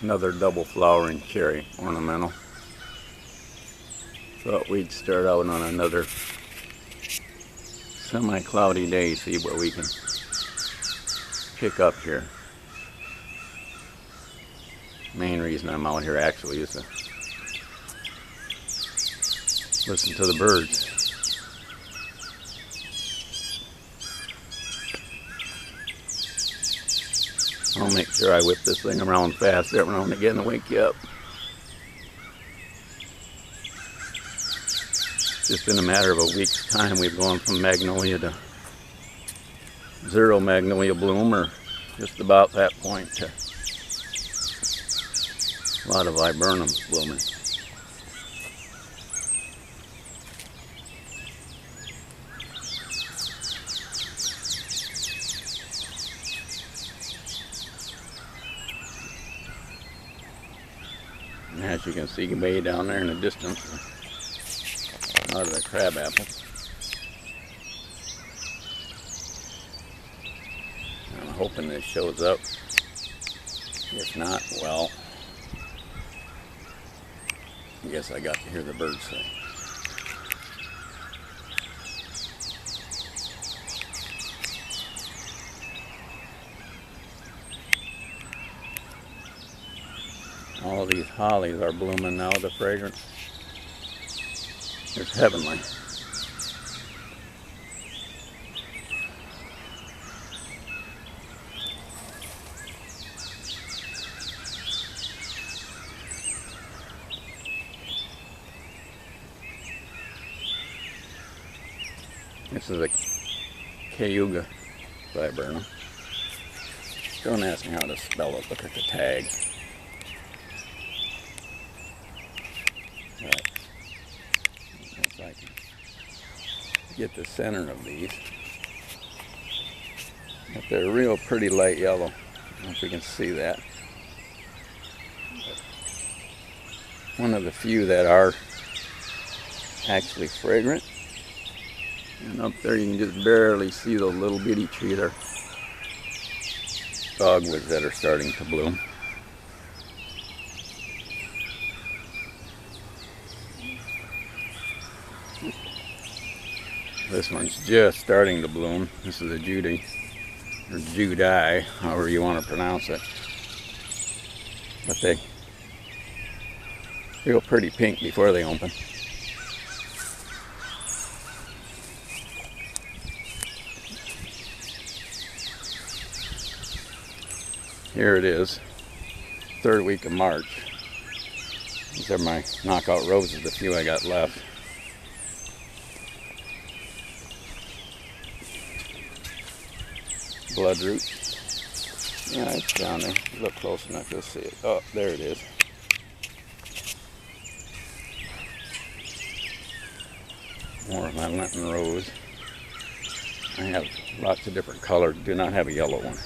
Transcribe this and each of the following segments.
Another double flowering cherry ornamental. Thought we'd start out on another semi-cloudy day, see what we can pick up here. Main reason I'm out here actually is to listen to the birds. I'll make sure I whip this thing around fast every now and again to wake you up. Just in a matter of a week's time, we've gone from magnolia to zero magnolia bloom, or just about that point, to a lot of viburnums blooming. And as you can see way down there in the distance, out of the crab apple. I'm hoping this shows up. If not, well, I guess I got to hear the birds sing. All these hollies are blooming now, the fragrance. It's heavenly. This is a Cayuga Viburnum. Don't ask me how to spell it, look at the tag. Right. If I can get the center of these. But they're real pretty light yellow. I don't know if you can see that. But one of the few that are actually fragrant. And up there you can just barely see those little bitty trees there. Dogwoods that are starting to bloom. This one's just starting to bloom. This is a Judy, or Judi, however you want to pronounce it. But they feel pretty pink before they open. Here it is, third week of March. These are my knockout roses, the few I got left. Bloodroot. Yeah, it's down there. Look close enough, you'll see it. Oh, there it is. More of my Lenten rose. I have lots of different colors. Do not have a yellow one.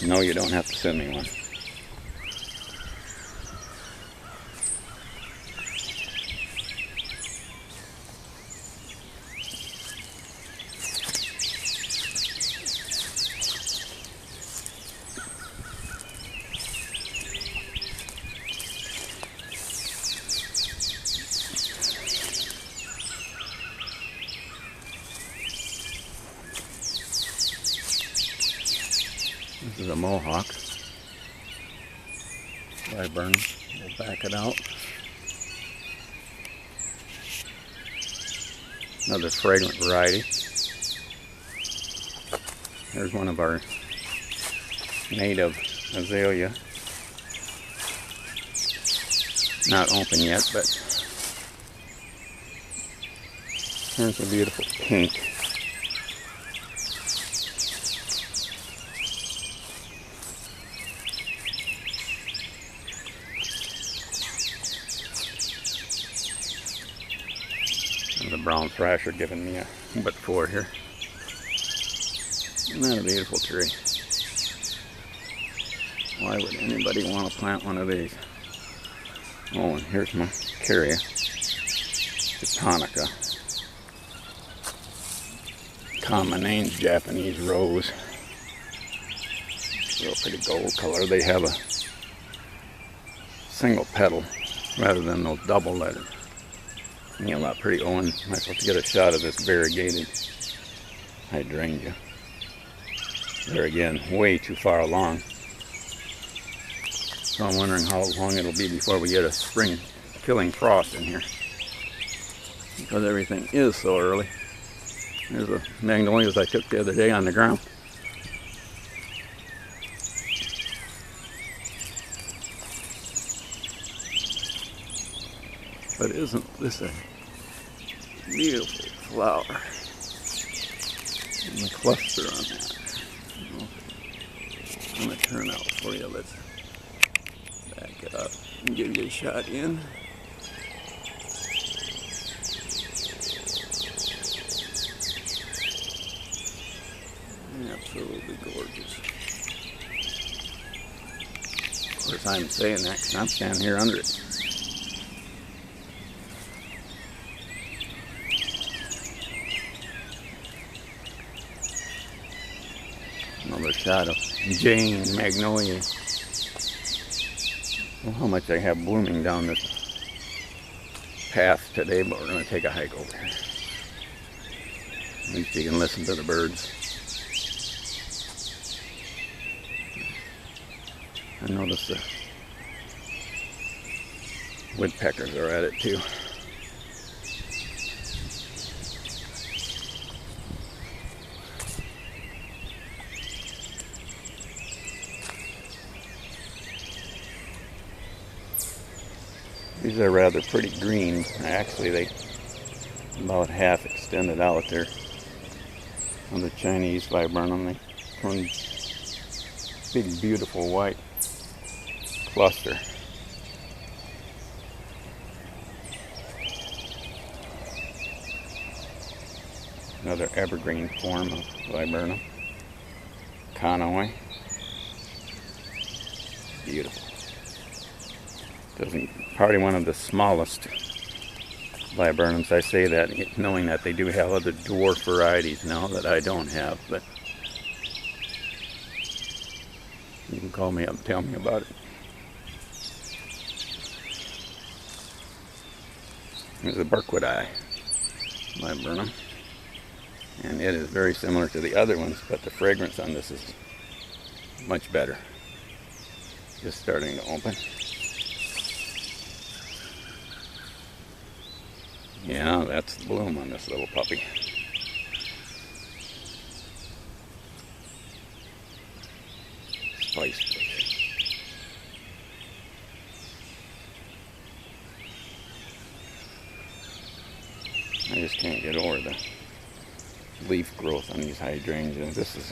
No, you don't have to send me one. This is a mohawk. Viburnum. We'll back it out. Another fragrant variety. Here's one of our native azalea. Not open yet, but here's a beautiful pink. The brown thrasher giving me a but 4 here. Isn't that a beautiful tree? Why would anybody want to plant one of these? Oh, and here's my Carrier Japonica. Common name's Japanese rose. Real pretty gold color. They have a single petal rather than those double that are a lot pretty. Oh, and I'm supposed to get a shot of this variegated hydrangea. There again, way too far along. So I'm wondering how long it'll be before we get a spring killing frost in here, because everything is so early. There's the magnolias I took the other day on the ground. But isn't this a beautiful flower? And the cluster on that. I'm going to turn out for you. Let's back it up and give you a shot in. Absolutely gorgeous. Of course, I'm saying that because I'm standing here under it. Another shot of Jane Magnolia. Well, how much I have blooming down this path today, but we're going to take a hike over here. At least you can listen to the birds. I notice the woodpeckers are at it too. These are rather pretty green. Actually, they about half extended out there. On the Chinese Vibernum, they turn big, beautiful white cluster. Another evergreen form of Viburnum. Conaway. Beautiful. Probably one of the smallest Viburnums. I say that knowing that they do have other dwarf varieties now that I don't have, but you can call me up and tell me about it. Here's a Berkwood Eye Viburnum, and it is very similar to the other ones, but the fragrance on this is much better. Just starting to open. Yeah, that's the bloom on this little puppy. Spice bush. I just can't get over the leaf growth on these hydrangeas. This is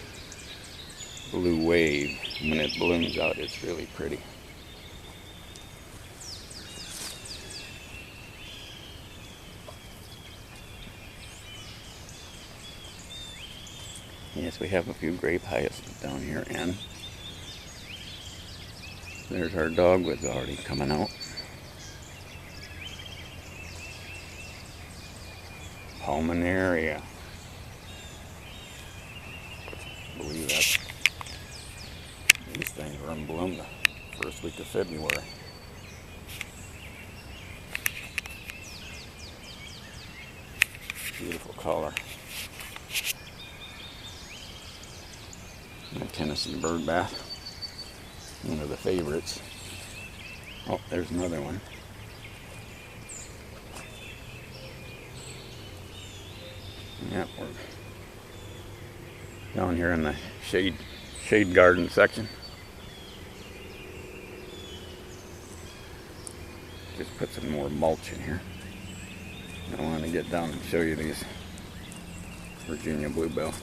Blue Wave. When it blooms out, it's really pretty. Yes, we have a few grape hyacinths down here, and there's our dogwoods already coming out. Pulmonaria. I believe that these things are in bloom the first week of February. Beautiful color. And Tennessee bird bath, one of the favorites. Oh, there's another one. Yeah, we're down here in the shade garden section. Just put some more mulch in here. I want to get down and show you these Virginia bluebell.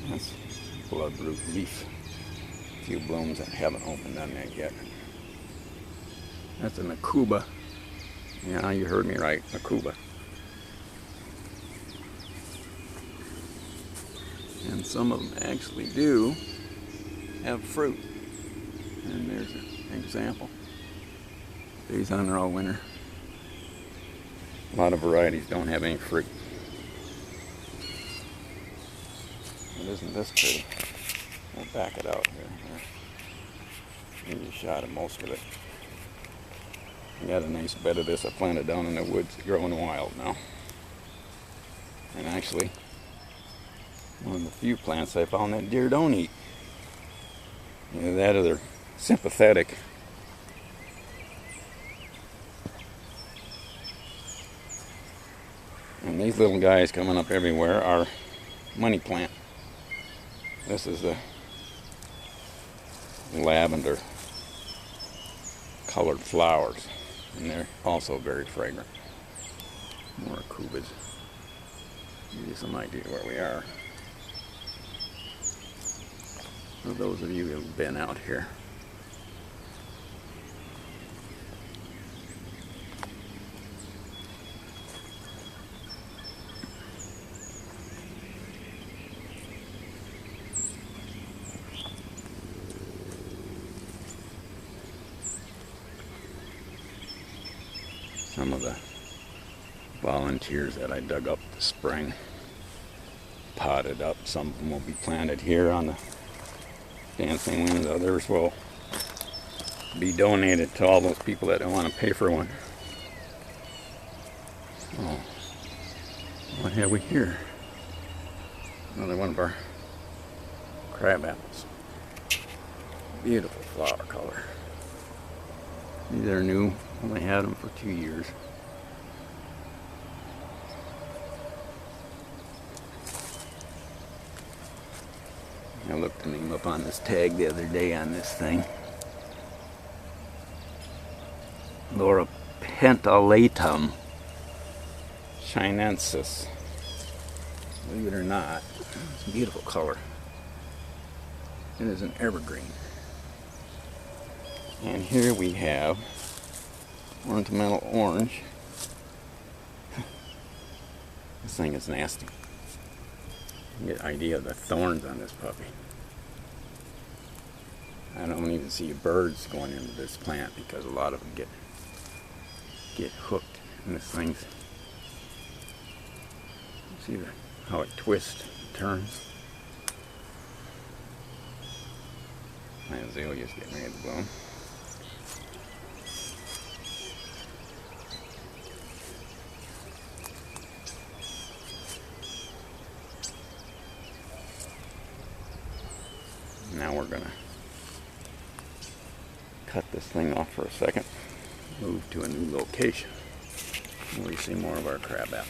That's bloodroot leaf. A few blooms that haven't opened on that yet. That's an Akuba. Yeah, you heard me right, Akuba. And some of them actually do have fruit. And there's an example. Stays on there all winter. A lot of varieties don't have any fruit. But isn't this pretty? We'll back it out here. Give you a shot of most of it. I got a nice bed of this I planted down in the woods, growing wild now. And actually, one of the few plants I found that deer don't eat. Either that or they're sympathetic. And these little guys coming up everywhere are money plant. This is a lavender colored flowers, and they're also very fragrant. More cubas. Give you some idea where we are. For those of you who've been out here. Some of the volunteers that I dug up this spring, potted up. Some of them will be planted here on the dancing winds. Others will be donated to all those people that don't want to pay for one. Oh, what have we here? Another one of our crab apples. Beautiful flower color. These are new. Only had them for 2 years. I looked the name up on this tag the other day on this thing. Laura pentalatum chinensis. Believe it or not, it's a beautiful color. It is an evergreen. And here we have ornamental orange. This thing is nasty. You get an idea of the thorns on this puppy. I don't even see birds going into this plant because a lot of them get hooked in this thing's. See how it twists, turns. My azalea's getting ready to bloom. Now we're gonna cut this thing off for a second, move to a new location, and we see more of our crab apples.